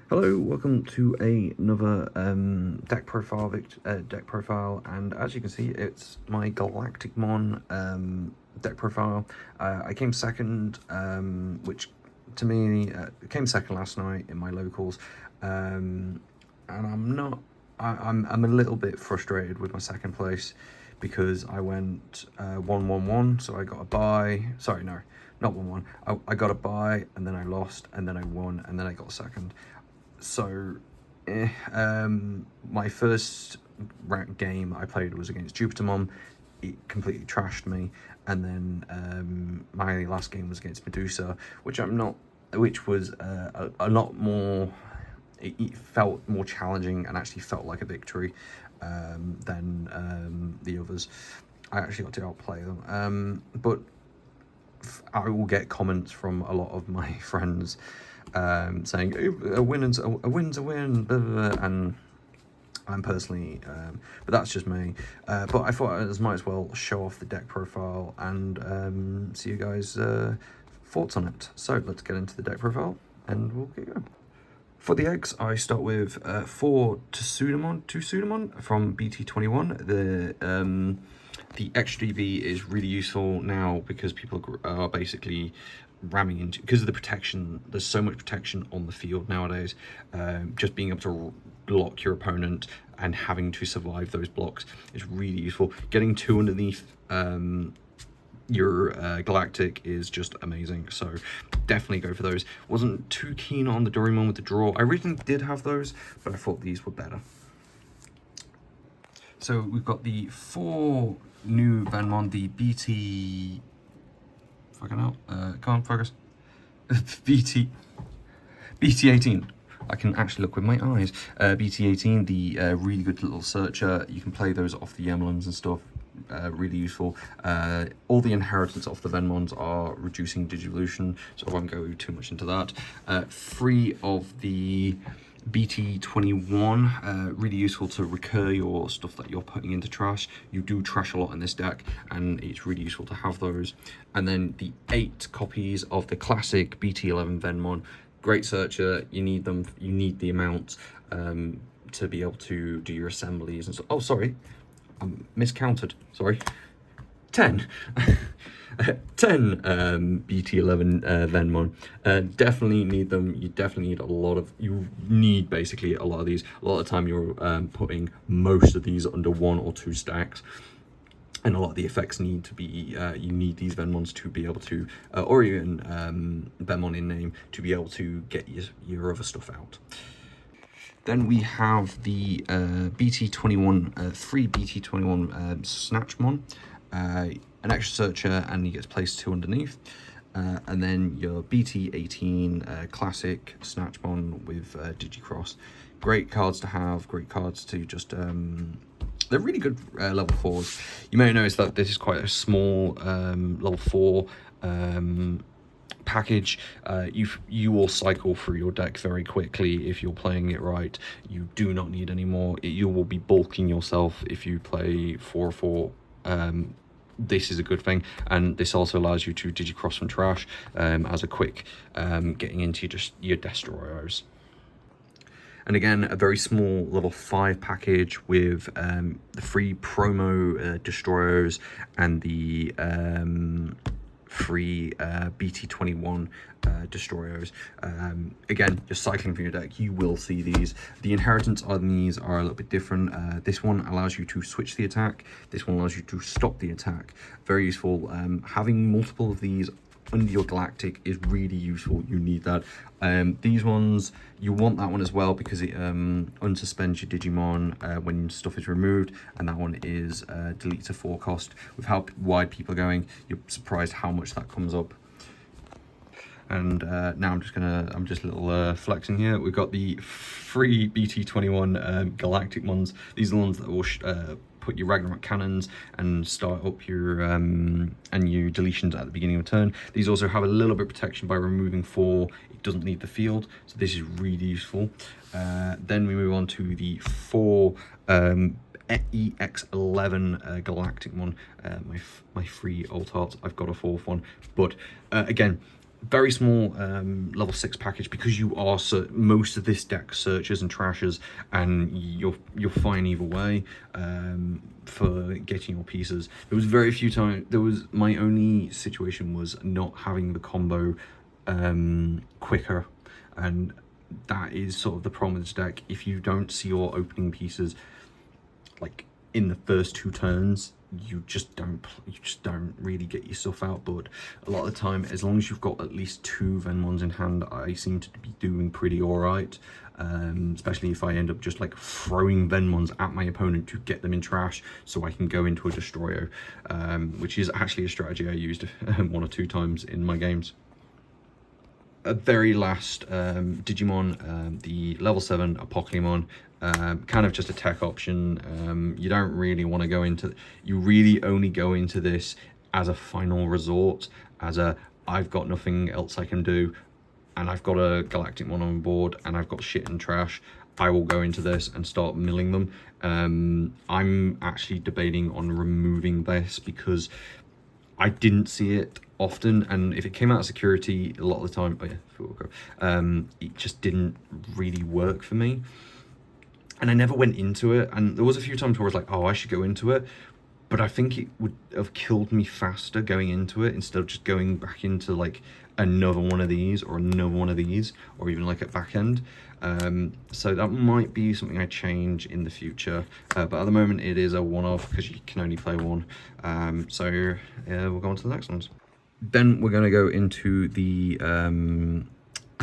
Hello, welcome to another deck profile, and as you can see, it's my Galacticmon deck profile. I came second, which to me came second last night in my locals, and I'm a little bit frustrated with my second place because I went 1-1-1, so I got a bye. Sorry, no, not 1-1. I got a bye, and then I lost, and then I won, and then I got second. So, my first game I played was against Jupitermon. It completely trashed me, and then my last game was against Medusa, which was a lot more. It felt more challenging and actually felt like a victory than the others. I actually got to outplay them, but I will get comments from a lot of my friends saying a win's a win, blah, blah, blah, and I'm personally, but that's just me. But I thought I might as well show off the deck profile and see you guys' thoughts on it. So let's get into the deck profile and we'll get going. For the eggs, I start with 4 Tsudamon from BT21. The extra DB is really useful now because people are basically ramming into, because of the protection. There's so much protection on the field nowadays. Just being able to block your opponent and having to survive those blocks is really useful. Getting 2 underneath your Galactic is just amazing, so definitely go for those. Wasn't too keen on the Doraemon with the draw. I originally did have those, but I thought these were better. So we've got the 4 new Venmon, the BT... Fucking hell, can't focus. BT18. I can actually look with my eyes. BT18, the really good little searcher. You can play those off the emblems and stuff. Really useful. All the inheritance of the Venmons are reducing Digivolution, so I won't go too much into that. 3 of the BT21, really useful to recur your stuff that you're putting into trash. You do trash a lot in this deck, and it's really useful to have those. And then the 8 copies of the classic BT11 Venmon. Great searcher, you need them, you need the amount to be able to do your assemblies and so. Oh, sorry, I'm miscounted, sorry. 10. 10 BT11 Venmon. Definitely need them. You definitely need you need basically a lot of these. A lot of the time you're putting most of these under 1 or 2 stacks. And a lot of the effects need to be, you need these Venmons to be able to, or even Venmon in name, to be able to get your other stuff out. Then we have the BT21, 3 BT21 Snatchmon, an extra searcher, and he gets placed 2 underneath. And then your BT18 classic Snatchmon with Digicross. Great cards to have, great cards to just... they're really good level 4s. You may notice that this is quite a small level 4 package. You will cycle through your deck very quickly if you're playing it right. You do not need any more. You will be bulking yourself if you play 4/4. This is a good thing, and this also allows you to digicross from trash as a quick getting into just your destroyers. And again, a very small level 5 package with the free promo destroyers and the free BT21 destroyers. Again, you're cycling through your deck, you will see these. The inheritance on these are a little bit different. This one allows you to switch the attack. This one allows you to stop the attack. Very useful. Having multiple of these under your Galactic is really useful. You need that. These ones, you want that one as well because it unsuspends your Digimon when stuff is removed, and that one is delete to 4 cost. With how wide people are going, you're surprised how much that comes up. And now I'm just a little flexing here. We've got the free BT21 Galacticmons. These are the ones that will put your Ragnarok cannons and start up your and your deletions at the beginning of turn. These also have a little bit of protection by removing 4. It doesn't need the field, so this is really useful. Then we move on to the 4 EX11 Galacticmon, my free alt art. I've got a 4th one, but again, very small level 6 package, because you are most of this deck searches and trashes, and you're fine either way for getting your pieces. There was very few times. My only situation was not having the combo quicker, and that is sort of the problem with this deck. If you don't see your opening pieces like in the first 2 turns, you just don't really get your stuff out. But a lot of the time, as long as you've got at least 2 Venmons in hand, I seem to be doing pretty all right. Especially if I end up just like throwing Venmons at my opponent to get them in trash so I can go into a Destroyer, which is actually a strategy I used 1 or 2 times in my games. Very last Digimon, the level 7 Galacticmon, kind of just a tech option. You don't really want to go into, you really only go into this as a final resort, as a I've got nothing else I can do, and I've got a Galacticmon on board, and I've got shit and trash. I will go into this and start milling them. I'm actually debating on removing this because I didn't see it often, and if it came out of security a lot of the time, it just didn't really work for me, and I never went into it. And there was a few times where I was like, oh, I should go into it, but I think it would have killed me faster going into it instead of just going back into like another one of these or another one of these, or even like at back end. So that might be something I change in the future, but at the moment it is a one-off because you can only play 1. So yeah, we'll go on to the next ones. Then we're going to go into the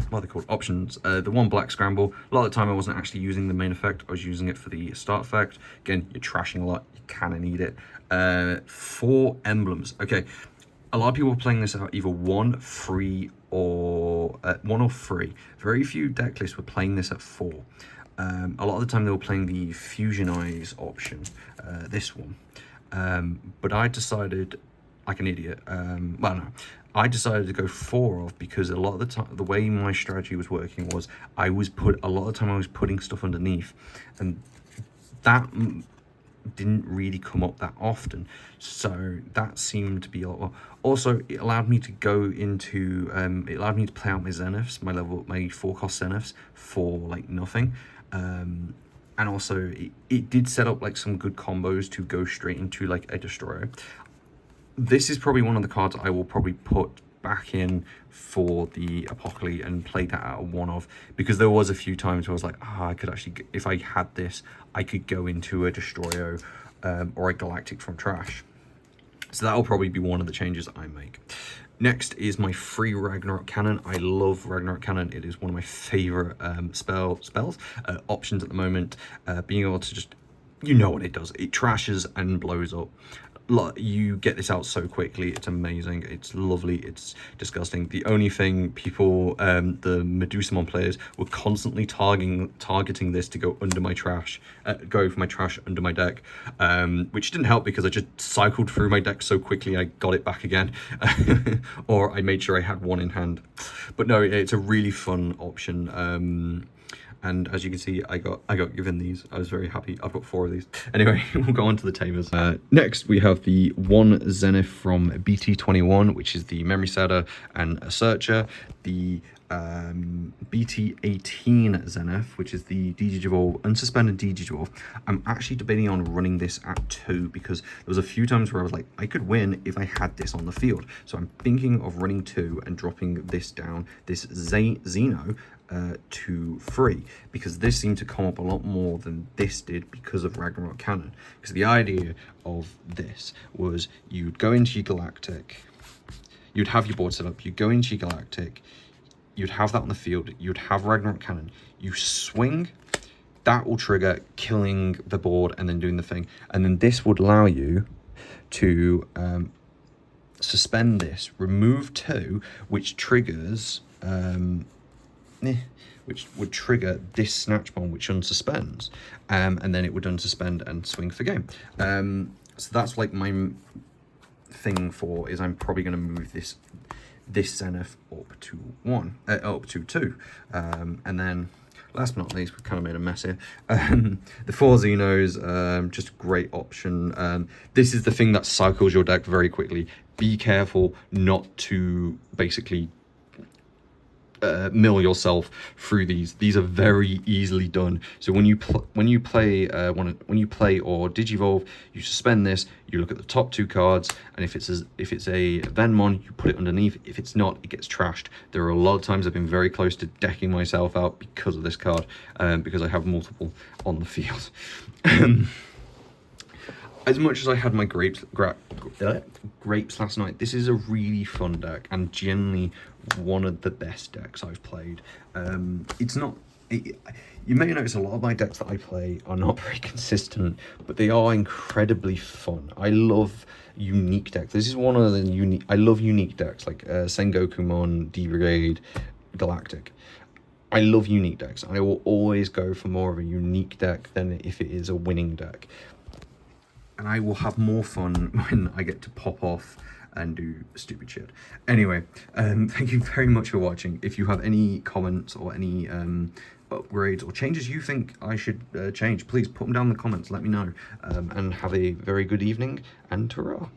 what are they called, options. The 1 black scramble. A lot of the time I wasn't actually using the main effect, I was using it for the start effect. Again, you're trashing a lot, you kind of need it. 4 emblems. Okay, a lot of people are playing this out either 1, 3, or 1 or 3. Very few deck lists were playing this at 4. A lot of the time they were playing the Fusionize option, this one. But I decided, like an idiot, well no, I decided to go 4 off because a lot of the time, the way my strategy was working was a lot of the time I was putting stuff underneath, and that didn't really come up that often, so that seemed to be a lot. Also, it allowed me to go into it allowed me to play out my Zeniths, my 4-cost Zeniths for like nothing, and also it did set up like some good combos to go straight into like a Destroyer. This is probably one of the cards I will probably put back in for the Apocalypse and play that out of 1-off, because there was a few times where I was like, I could actually, if I had this, I could go into a Destroyer or a Galactic from trash. So that will probably be one of the changes I make. Next is my free Ragnarok Cannon. I love Ragnarok Cannon. It is one of my favorite options at the moment. Being able to just, you know what it does. It trashes and blows up. You get this out so quickly, it's amazing, it's lovely, it's disgusting. The only thing people, the Medusamon players, were constantly targeting this to go under my trash, go for my trash under my deck, which didn't help because I just cycled through my deck so quickly I got it back again, or I made sure I had 1 in hand. But no, it's a really fun option. And as you can see, I got given these. I was very happy. I've got 4 of these. Anyway, we'll go on to the Tamers. Next, we have the 1 Zenith from BT21, which is the Memory Setter and a Searcher. The BT18 Zenith, which is the Digivolve, unsuspended Digivolve. I'm actually debating on running this at 2 because there was a few times where I was like, I could win if I had this on the field. So I'm thinking of running 2 and dropping this down, this Xeno, to 3, because this seemed to come up a lot more than this did because of Ragnarok Cannon. Because the idea of this was you'd go into your Galactic, you'd have your board set up, you'd go into your Galactic, you'd have that on the field, you'd have Ragnarok Cannon, you swing, that will trigger killing the board and then doing the thing, and then this would allow you to suspend this, remove 2, which triggers which would trigger this Snatch Bomb, which unsuspends, and then it would unsuspend and swing for game. So that's like my thing for, is I'm probably going to move this Zenith up to 1, up to 2, and then last but not least, we've kind of made a mess here. The 4 Xenos, just a great option. This is the thing that cycles your deck very quickly. Be careful not to basically mill yourself through these. These are very easily done. So when you play or Digivolve, you suspend this. You look at the top 2 cards, and if it's a Venmon, you put it underneath. If it's not, it gets trashed. There are a lot of times I've been very close to decking myself out because of this card, because I have multiple on the field. As much as I had my grapes last night, this is a really fun deck and generally one of the best decks I've played. You may notice a lot of my decks that I play are not very consistent, but they are incredibly fun. I love unique decks. This is one of the I love unique decks like Sengokumon, D-Brigade, Galactic. I love unique decks. I will always go for more of a unique deck than if it is a winning deck. And I will have more fun when I get to pop off and do stupid shit. Anyway, thank you very much for watching. If you have any comments or any upgrades or changes you think I should change, please put them down in the comments, let me know. And have a very good evening, and ta-ra.